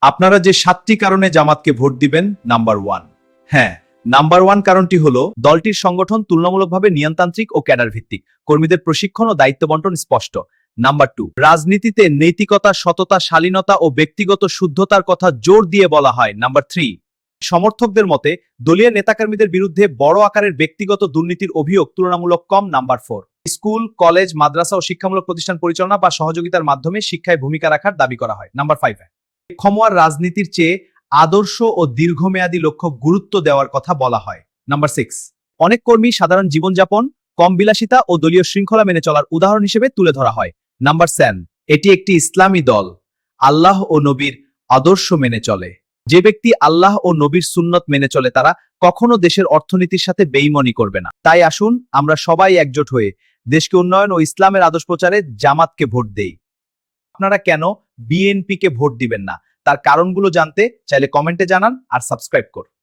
আপনারা যে 7টি কারণে জামাতকে ভোট দিবেন। নাম্বার 1, হ্যাঁ, নাম্বার 1 কারণটি হলো দলটির সংগঠন তুলনামূলকভাবে নিয়মতান্ত্রিক ও ক্যাডার ভিত্তিক, কর্মীদের প্রশিক্ষণ ও দায়িত্ব বন্টন স্পষ্ট। নাম্বার 2, রাজনীতিতে নৈতিকতা, সততা, শালীনতা ও ব্যক্তিগত শুদ্ধতার কথা জোর দিয়ে বলা হয়। নাম্বার 3, সমর্থকদের মতে দলীয় নেতাকর্মীদের বিরুদ্ধে বড় আকারের ব্যক্তিগত দুর্নীতির অভিযোগ তুলনামূলক কম। নাম্বার 4, স্কুল, কলেজ, মাদ্রাসা ও শিক্ষামূলক প্রতিষ্ঠান পরিচালনা বা সহযোগিতার মাধ্যমে শিক্ষায় ভূমিকা রাখার দাবি করা হয়। নাম্বার 5, ক্ষমতার রাজনীতির চেয়ে আদর্শ ও দীর্ঘমেয়াদী লক্ষ্য গুরুত্ব দেওয়ার কথা বলা হয়। নাম্বার 6, অনেক কর্মী সাধারণ জীবনযাপন, কম বিলাসিতা ও দলীয় শৃঙ্খলা মেনে চলার উদাহরণ হিসেবে তুলে ধরা হয়। নাম্বার 7, এটি একটি ইসলামী দল, আল্লাহ ও নবীর আদর্শ মেনে চলে। যে ব্যক্তি আল্লাহ ও নবীর সুন্নত মেনে চলে তারা কখনো দেশের অর্থনীতির সাথে বেইমানি করবে না। তাই আসুন আমরা সবাই একজোট হয়ে দেশকে উন্নয়ন ও ইসলামের আদর্শ প্রচারে জামাতকে ভোট দেই। আপনারা কেন বিএনপি কে ভোট দিবেন না তার কারণগুলো জানতে চাইলে কমেন্টে জানান আর সাবস্ক্রাইব করুন।